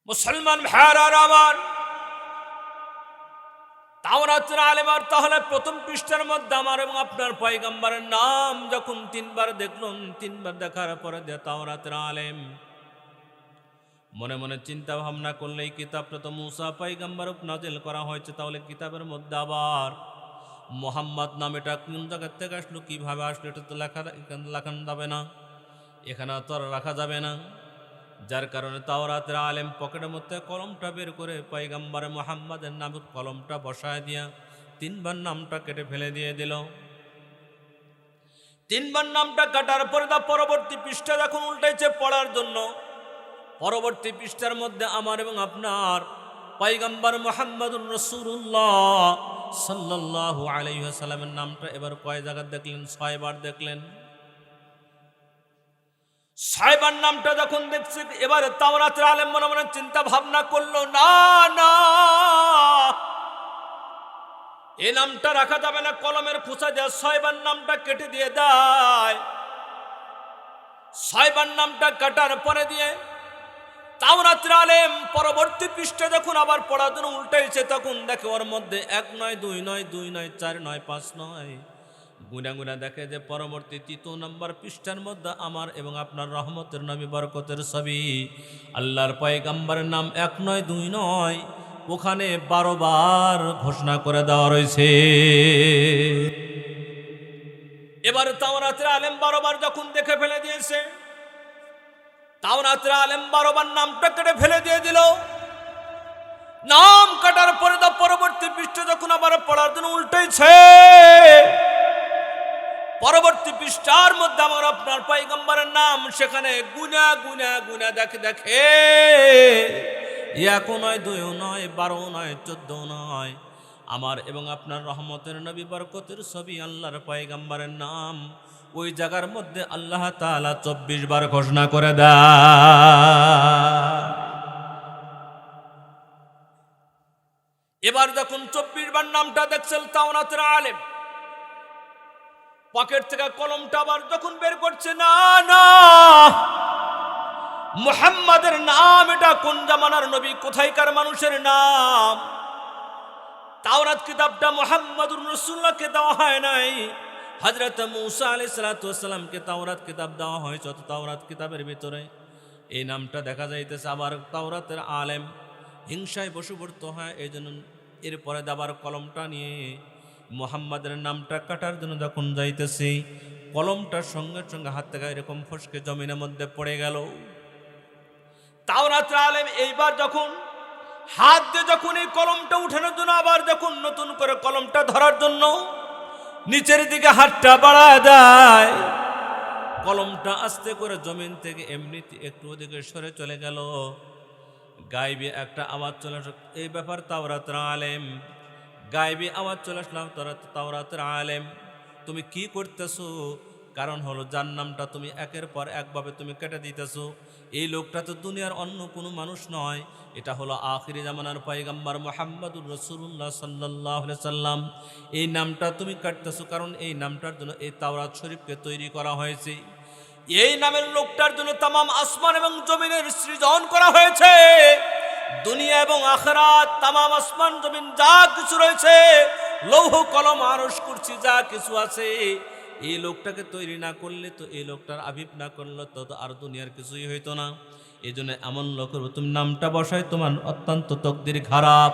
মুসলমান ভাইরা আমার, তাওরাতের আলেম আর তাহলে প্রথম পৃষ্ঠার মধ্যে আমার এবং আপনার পয়গম্বরের নাম যখন তিনবার দেখলেন, তিনবার দেখার পরে তাওরাতের আলেম মনে মনে চিন্তা ভাবনা করলে এই কিতাবটা তো মুসা পয়গম্বর নাজিল করা হয়েছে, তাহলে কিতাবের মধ্যে আবার মোহাম্মদ নাম এটা কোন জায়গা থেকে আসলো, কিভাবে আসলো, এটা তো লেখা যাবে না, এখানে তো আর রাখা যাবে না। যার কারণে তাওরাতের আলেম পকেটের মধ্যে কলমটা বের করে পয়গম্বর মুহাম্মাদের নামে কলমটা বসায় দিয়া তিনবার নামটা কেটে ফেলে দিয়ে দিল। তিনবার নামটা কাটার পরে পরবর্তী পৃষ্ঠা যখন উল্টাইছে পড়ার জন্য, পরবর্তী পৃষ্ঠার মধ্যে আমার এবং আপনার পয়গম্বর মুহাম্মদুর রাসূলুল্লাহ সাল্লাল্লাহু আলাইহি ওয়াসাল্লামের নামটা এবার কয় জায়গা দেখলেন? 6 বার দেখলেন। 6 বার নামটা যখন দেখছে, এবারে তাওরাতের আলেম মনে মনে চিন্তা ভাবনা করলো, না না, এই নামটা রাখা যাবে না, কলমের খোঁচা দেয় 6 বার নামটা কেটে দিয়ে দেয়। 6 বার নামটা কাটার পরে দিয়ে তাওরাতের আলেম পরবর্তী পৃষ্ঠা যখন আবার পড়ার জন্য উল্টাইছে, তখন দেখে ওর মধ্যে 1 নয় 2 নয় 2 নয় 4 নয় 5 নয়, গুনা গুনা দেখে যে পরবর্তী 3 নম্বর পৃষ্ঠার মধ্যে আমার এবং আপনার রহমতের নবী বরকতের ছবি, আল্লাহর পয়গম্বরের নাম 1 নয় 2 নয়, ওখানে 12 বার ঘোষণা করে দেওয়া রয়েছে। এবার তাওরাতের আলেম 12 বার যখন দেখে ফেলে দিয়েছে, তাওরাতের আলেম 12 বার নামটা কেটে ফেলে দিয়ে দিল। নাম কাটার পরে পরবর্তী পৃষ্ঠা যখন আবার পড়ার জন্য উল্টেছে, পরবর্তী পৃষ্ঠার মধ্যে আমার আপনার পয়গম্বরের নাম সেখানে গুনা গুনা গুনা দেখে দেখে 1 নয় 2 নয় 12 নয় 14 নয়, আমার এবং আপনার রহমতের নবী বরকতের ছবি আল্লাহর পয়গম্বরের নাম ওই জায়গার মধ্যে আল্লাহ তাআলা 24 বার ঘোষণা করে দেয়। এবার যখন 24 বার নামটা দেখছেন তাওরাতের আলেম, পকেট থেকে কলমটা আবার যখন বের করছে, না না, মুহাম্মাদের নাম এটা কোন জামানার নবী, কোথায়কার মানুষের নাম? তাওরাত কিতাবটা মুহাম্মাদুর রাসূলুল্লাহকে দেওয়া হয় নাই, হযরত মূসা আলাইহিস সালাতু ওয়াস সালামকে তাওরাত কিতাব দেওয়া হয়েছে। তো তাওরাত কিতাবের ভিতরে এই নামটা দেখা যাইতেছে। আবার তাওরাতের আলেম হিংসায় বশবর্ত হয়, এই জন্য এরপরে আবার কলমটা নিয়ে মুহাম্মাদের নামটা কাটার জন্য যখন যাইতেছি, কলমটার সঙ্গে সঙ্গে হাত থেকে এরকম ফসকে জমিনের মধ্যে পড়ে গেল। তাওরাতের আলেম এইবার যখন হাত দিয়ে যখন এই কলমটা উঠানোর জন্য, আবার যখন নতুন করে কলমটা ধরার জন্য নিচের দিকে হাতটা বাড়ায় দেয়, কলমটা আস্তে করে জমিন থেকে এমনিতে একটু ওদিকে সরে চলে গেল। গায়েবী একটা আওয়াজ চলে আসলো, এই ব্যাপার তাওরাতের আলেম, গায়েবী আওয়াজ চলে আসলাম, তাওরাতের আলেম তুমি কি করতেছো? কারণ হলো যার নামটা তুমি একের পর একভাবে তুমি কেটে দিতেছো, এই লোকটা তো দুনিয়ার অন্য কোনো মানুষ নয়, এটা হলো আখিরি জামানার পয়গম্বর মুহাম্মদুর রাসূলুল্লাহ সাল্লাল্লাহু আলাইহি সাল্লাম। এই নামটা তুমি কাটতেছো, কারণ এই নামটার জন্য এই তাওরাত শরীফকে তৈরি করা হয়েছে। এই নামের লোকটার জন্য তামাম আসমান এবং জমিনের সৃজন করা হয়েছে। দুনিয়া এবং আখিরাত, তামাম আসমান জমিন যা কিছু রয়েছে, লৌহ কলম আরশ কুরসি যা কিছু আছে, এই লোকটাকে তৈরি না করলে, তো এই লোকটার আবিব না করলে তো আর দুনিয়ার কিছুই হইতো না। এই জন্য এমন লোকের তুমি নামটা বসায়, তোমার অত্যন্ত তকদির খারাপ।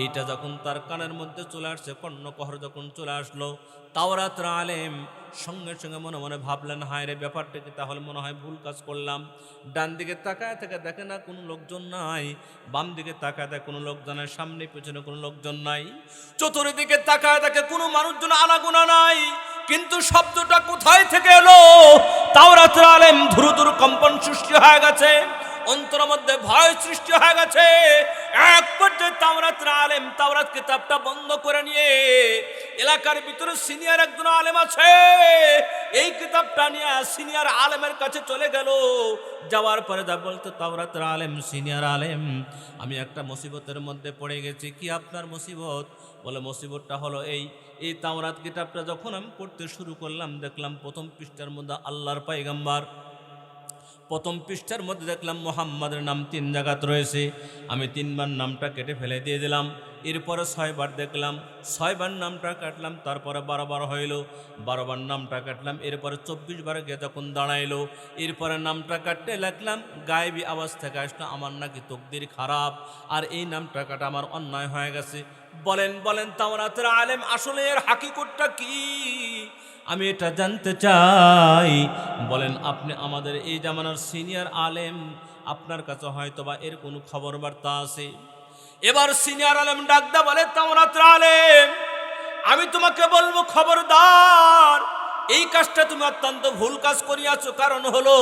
এইটা যখন তার কানের মধ্যে চলে আসছে, কর্ণকহর যখন চলে আসলো, তাওরাতের আলেম সঙ্গে সঙ্গে মনে মনে ভাবলেন, হায় রে, ব্যাপারটা কি তাহলে মনে হয় ভুল কাজ করলাম। ডান দিকে তাকায় থেকে দেখে না কোনো লোকজন নাই, বাম দিকে তাকায় দেখে কোনো লোকজন নাই, সামনে পেছনে কোনো লোকজন নাই, চতুর্দিকে তাকায় দেখে কোনো মানুষজন আনাগোনা নাই। কিন্তু শব্দটা কোথায় থেকে এলো? তাওরাতের আলেম ধুরুধুরু কম্পন সৃষ্টি হয়ে গেছে, অন্তরের মধ্যে ভয় সৃষ্টি হয়ে গেছে। এক পর্যায়ে তাওরাতের আলেম তাওরাত কিতাবটা বন্ধ করে নিয়ে এলাকার ভিতরে সিনিয়র একজন আলেম আছে, এই কিতাবটা নিয়ে সিনিয়র আলেমের কাছে চলে গেল। যাওয়ার পরে যা বলতো, তাওরাতের আলেম, সিনিয়র আলেম, আমি একটা মুসিবতের মধ্যে পড়ে গেছি। কি আপনার মুসিবত? বলে, মুসিবতটা হলো এই তাওরাত কিতাবটা যখন আমি পড়তে শুরু করলাম, দেখলাম প্রথম পৃষ্ঠার মধ্যে আল্লাহর পয়গম্বর প্রথম পৃষ্ঠার মধ্যে দেখলাম মোহাম্মদের নাম 3 জায়গাত রয়েছে, আমি 3 বার নামটা কেটে ফেলে দিয়ে দিলাম। এরপরে 6 বার দেখলাম, 6 বার নামটা কাটলাম, তারপরে 12 বার হইল, 12 বার নামটা কাটলাম, এরপরে 24 বার গিয়ে তখন দাঁড়াইলো, এরপরে নামটা কাটতে লাগলাম, গায়েবী আওয়াজ থেকে আসলো আমার নাকি তকদির খারাপ, আর এই নামটা কাটা আমার অন্যায় হয়ে গেছে। বলেন বলেন তাওরাতের আলেম, আসলে এর হাকিকতটা কি? আমি এটা জানতে চাই। বলেন আপনি আমাদের এই জামানার সিনিয়র আলেম, আপনার কাছে হয়তো বা এর কোনো খবর বার্তা আছে। এবার সিনিয়র আলেম ডাকদা বলে, তাওরাতের আলেম, আমি তোমাকে বলবো খবরদার, এই কাজটা তুমি অত্যন্ত ভুল কাজ করিয়াছো। কারণ হলো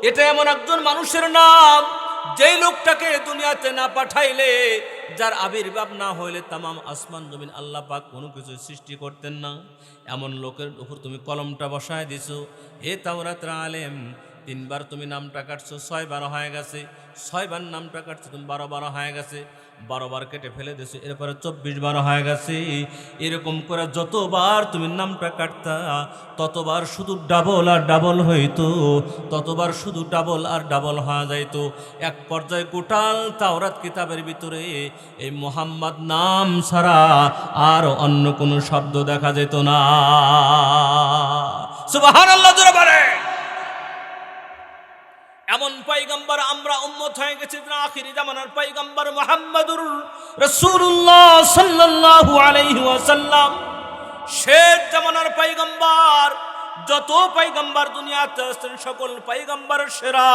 এটা এমন একজন মানুষের নাম, যেই লোকটাকে দুনিয়াতে না পাঠাইলে, যার আবির্ভাব না হইলে তামাম আসমান জমিন আল্লাহ পাক কোনো কিছু সৃষ্টি করতেন না, এমন লোকের উপর তুমি কলমটা বসায় দিছো। হে তাওরাতের আলেম, 3 বার তুমি নামটা কাটছো, 6 বার হয়ে গেছে, 6 বার নামটা কাটছো তুমি, 12 বার হয়ে গেছে, 12 বার কেটে ফেলে দিছো, এরপরে 24 বার হয়ে গেছে। এরকম করে যতবার তুমি নামটা কাটতা, ততবার শুধু ডাবল আর ডাবল হইতো, ততবার শুধু ডাবল আর ডাবল হয়ে যাইতো। এক পর্যায়ে গোটাল তাওরাত কিতাবের ভিতরে এই মোহাম্মদ নাম ছাড়া আর অন্য কোনো শব্দ দেখা যেত না। সুবহানাল্লাহ জোরে বলে। এমন পয়গম্বর আমরা উম্মত হয়ে গেছি, আখিরি জামানার পয়গম্বর মুহাম্মদুর রাসূলুল্লাহ সাল্লাল্লাহু আলাইহি ওয়াসাল্লাম, শেষ জামানার পয়গম্বর। যত পয়গম্বর দুনিয়াতে আছেন সকল পয়গম্বর সেরা,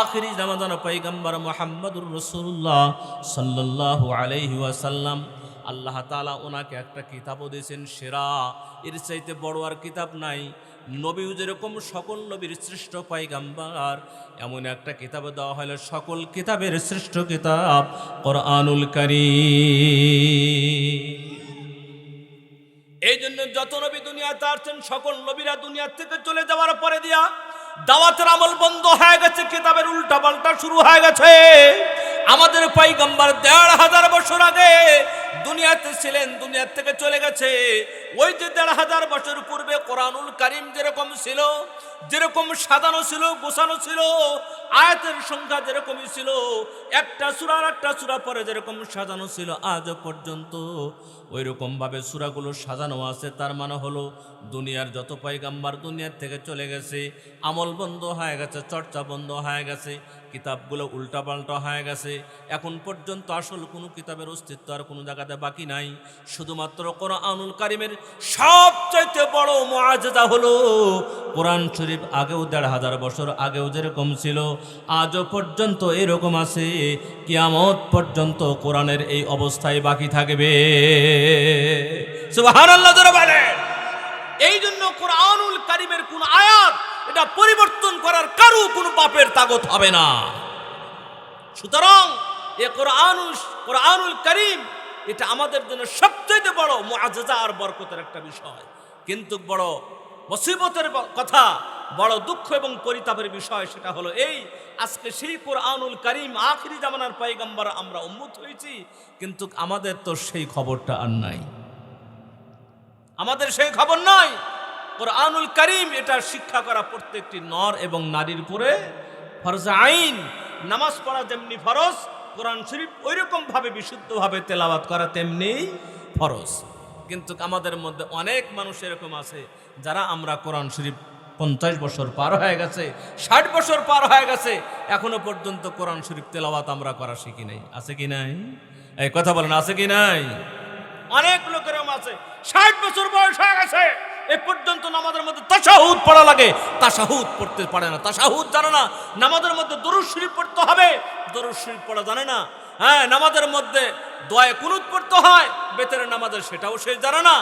আখিরি জামানার পয়গম্বর মুহাম্মদুর রাসূলুল্লাহ সাল্লাল্লাহু আলাইহি ওয়াসাল্লাম। আল্লাহ তাআলা ওনাকে একটা কিতাবও দিয়েছেন সেরা, এর চাইতে বড় আর কিতাব নাই। নবীও যেরকম সকল নবীর শ্রেষ্ঠ পয়গম্বর, এমন একটা কিতাব দেওয়া হলো সকল কিতাবের শ্রেষ্ঠ কিতাব, কোরআনুল কারীম। এই জন্য যত নবী দুনিয়াতে আসছেন সকল নবীরা দুনিয়া থেকে চলে যাওয়ার পরে দিয়া দাওয়াতের আমল বন্ধ হয়ে গেছে, কিতাবের উল্টা পাল্টা শুরু হয়ে গেছে। আমাদের পয়গম্বর ১৫০০ বছর আগে দুনিয়াতে ছিলেন, দুনিয়া থেকে চলে গেছে। ওই যে ১৫০০ বছর পূর্বে কোরআনুল কারীম যেরকম ছিল, যেরকম সাজানো ছিল, গোছানো ছিল, আয়াতের সংখ্যা যেরকমই ছিল, একটা সূরা আর একটা সূরা পরে যেরকম সাজানো ছিল, আজও পর্যন্ত ওই রকম ভাবে সূরাগুলো সাজানো আছে। তার মানে হলো দুনিয়ার যত পয়গম্বর দুনিয়ার থেকে চলে গেছে, আমল বন্ধ হয়ে গেছে, চর্চা বন্ধ হয়ে গেছে, কিতাবগুলো উল্টাপাল্টা হয়ে গেছে। এখন পর্যন্ত আসল কোনো কিতাবের অস্তিত্ব আর কোনো জায়গাতে বাকি নাই। শুধুমাত্র কোরআনুল কারীমের সবচাইতে বড় মুআজিজা হলো কোরআন শরীফ আগেও ১৫০০ বছর আগেও যেরকম ছিল, আজও পর্যন্ত এরকম আছে, কিয়ামত পর্যন্ত কোরআনের এই অবস্থায় বাকি থাকবে। সুবহানাল্লাহ জোরে বলেন। এই জন্য কোরআনুল কারীমের কোন আয়াত এটা পরিবর্তন করার কারো কোনো পাপের তাগত হবে না। সুতরাং এই কোরআনুল কারীম এটা আমাদের জন্য সবচেয়ে বড় মুআজিজা আর বরকতের একটা বিষয়। কিন্তু বড় মুসিবতের কথা, বড় দুঃখ এবং পরিতাপের বিষয় সেটা হলো এই, আজকে সেই কোরআনুল কারীম আখিরি জামানার পয়গম্বর আমরা উম্মত হয়েছি, কিন্তু আমাদের তো সেই খবরটা আর নাই, আমাদের সেই খবর নাই। কোরআনুল কারীম এটা শিক্ষা করা প্রত্যেকটি নর এবং নারীর উপরে ফরজ আইন। নামাজ পড়া যেমনি ফরজ, কোরআন শরীফ ওইরকম ভাবে বিশুদ্ধভাবে তেলাওয়াত করা তেমনি ফরজ। কিন্তু আমাদের মধ্যে অনেক মানুষ এরকম আছে যারা আমরা কোরআন শরীফ 50 বছর পার হয়ে গেছে, 60 বছর পার হয়ে গেছে, এখনো পর্যন্ত কোরআন শরীফ তেলাওয়াত আমরা করা শিখি নাই। আছে কি নাই? এই কথা বলেন, আছে কি নাই? অনেক লোকের আছে 60 বছর বয়স হয়ে গেছে, এ পর্যন্ত নামাজের মধ্যে তাশাহুদ পড়া লাগে, তাশাহুদ পড়তে পারে না, তাশাহুদ জানে না। নামাজের মধ্যে দরুদ শরীফ পড়তে হবে, দরুদ শরীফ পড়া জানে না। হ্যাঁ, নামাজের মধ্যে দোয়ায়ে কুনুত পড়তে হয়, বেতরের নামাজের সেটাও সে জানে না।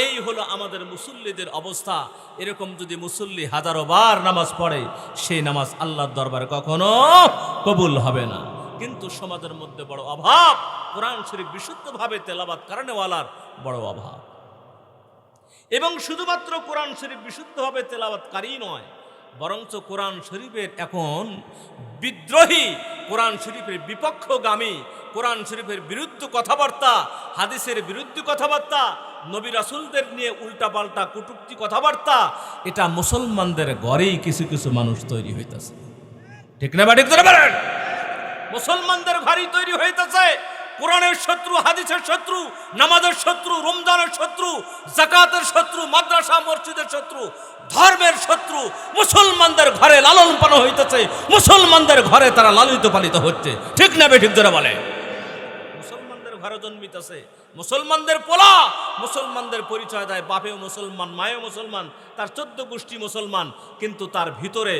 এই হলো আমাদের মুসল্লিদের অবস্থা। এরকম যদি মুসল্লি হাজারো বার নামাজ পড়ে, সেই নামাজ আল্লাহর দরবারে কখনো কবুল হবে না। কিন্তু সমাজের মধ্যে বড় অভাব, কোরআন শরীফ বিশুদ্ধভাবে তেলাওয়াত করানেওয়ালার বড় অভাব। এবং শুধুমাত্র কোরআন শরীফ বিশুদ্ধভাবে তেলাওয়াতকারী নয়, বরঞ্চ কোরআন শরীফের এখন বিদ্রোহী, কোরআন শরীফের বিপক্ষগামী, কোরআন শরীফের বিরুদ্ধে কথাবার্তা, হাদিসের বিরুদ্ধে কথাবার্তা, নবী রাসূলদের নিয়ে উল্টাপাল্টা কটূক্তি কথাবার্তা, এটা মুসলমানদের ঘরেই কিছু কিছু মানুষ তৈরি হইতেছে। ঠিক না বা ঠিক ধরে বলেন? মুসলমানদের ঘরেই তৈরি হইতেছে। কোরআনের শত্রু, হাদিসের শত্রু, নামাজের শত্রু, রমজানের শত্রু, যাকাতের শত্রু, মাদ্রাসা মসজিদের শত্রু, ধর্মের শত্রু মুসলমানদের ঘরে লালন পালন হইতেছে। মুসলমানদের ঘরে তারা লালিত পালিত হচ্ছে। ঠিক না বে ঠিক ধরে বলে? মুসলমানদের ঘরে জন্মিতেছে, মুসলমানদের পোলা, মুসলমানদের পরিচয় দেয়, বাপেও মুসলমান, মায়েও মুসলমান, তার 14 গোষ্ঠী মুসলমান, কিন্তু তার ভিতরে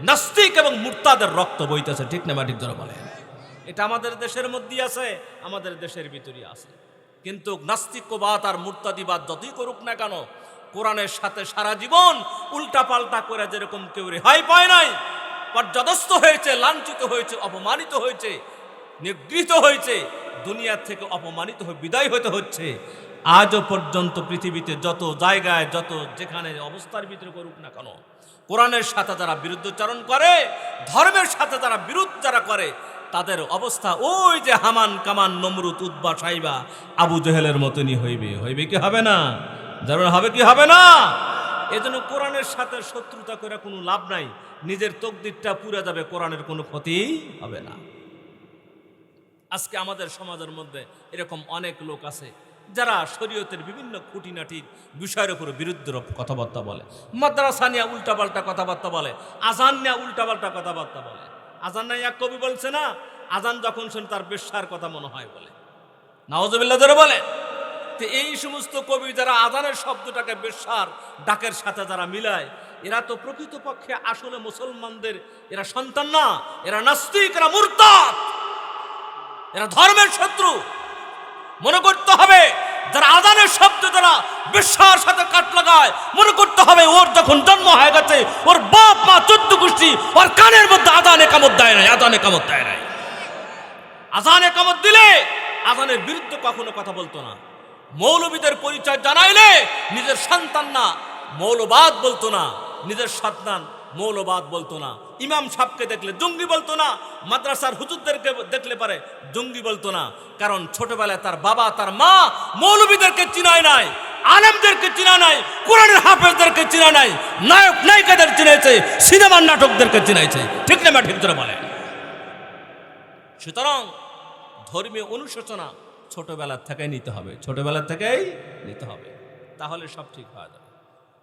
নাস্তিক এবং মুরতাদের রক্ত বইতেছে। ঠিক না বা ঠিক ধরে বলে? এটা আমাদের দেশের মধ্যেই আছে, আমাদের দেশের ভিতরেই আছে। কিন্তু নাস্তিকবাদ আর মুরতাদিবাদ যতই করুক না কেন, কোরআনের সাথে সারা জীবন উল্টাপাল্টা করে যেরকম কেউ রেহাই পায় নাই, পর্যদস্ত হয়েছে, লাঞ্ছিত হয়েছে, অপমানিত হয়েছে, নিগৃহীত হয়েছে, দুনিয়ার থেকে অপমানিত হয়ে বিদায় হতে হচ্ছে, আজও পর্যন্ত পৃথিবীতে যত জায়গায় যত যেখানে অবস্থার ভিতরে করুক না কেন, কোরআনের সাথে যারা বিরুদ্ধচারণ করে, ধর্মের সাথে যারা বিরোধ যারা করে, তাদের অবস্থা ওই যে হামান, কামান, নমরুদ, উতবা, সাইবা, আবু জেহেলের মতনই হইবে। হইবে কি হবে না? যেমন হবে কি হবে না? এজন্য কোরআনের সাথে শত্রুতা করে কোনো লাভ নাই। নিজের তকদিরটা পুরে যাবে, কোরআনের কোনো ক্ষতি হবে না। আজকে আমাদের সমাজের মধ্যে এরকম অনেক লোক আছে যারা শরীয়তের বিভিন্ন খুঁটিনাটির বিষয়ের উপর বিরুদ্ধ কথাবার্তা বলে, মাদ্রাসা নিয়ে উল্টাপাল্টা কথাবার্তা বলে, আজান নিয়ে উল্টাপাল্টা কথাবার্তা বলে। আজান নাই, এক কবি বলছে না, আজান যখন শুনে তার বেশ্যার কথা মনে হয় বলে। নাউজুবিল্লাহ ধরে বলে। তো এই সমস্ত কবি যারা আজানের শব্দটাকে বেশ্যার ডাকের সাথে যারা মিলায়, এরা তো প্রকৃতপক্ষে আসলে মুসলমানদের এরা সন্তান না, এরা নাস্তিক, এরা মুরতাদ, এরা ধর্মের শত্রু। মনে করতে হবে যারা আজানের শব্দ যারা বেশ্যার সাথে কাট লাগায়, মনে করতে হবে ওর যখন জন্ম হয়ে গেছে, ওর বাপ মা 14 গোষ্ঠী ওর কানের মধ্যে আজান একামত দেয় নাই, আজান একামত দেয় নাই। আজান একামত দিলে আজানের বিরুদ্ধে কখনো কথা বলতো না। মৌলবীদের পরিচয় জানাইলে নিজের সন্তান না মৌলবাদ বলতো না, নিজের সন্তান মৌলবাদ বলতো না। ইমাম সাহেবকে দেখলে জঙ্গি বলতো না, মাদ্রাসার হুজুরদেরকে দেখলে পারে জঙ্গি বলতো না। কারণ ছোটবেলায় তার বাবা তার মা মৌলবীদেরকে চিনায় নাই, আলেমদেরকে চিনা নাই, কোরআনের হাফেজদেরকে চিনা নাই, নায়ক নায়িকাদের চিনেছে, সিনেমার নাটকদেরকে চিনাইছে। ঠিক না ঠিক ধরে বলে? সুতরাং ধর্মীয় অনুশোচনা ছোটবেলার থেকেই নিতে হবে, ছোটবেলার থেকেই নিতে হবে, তাহলে সব ঠিক হয়ে যাবে।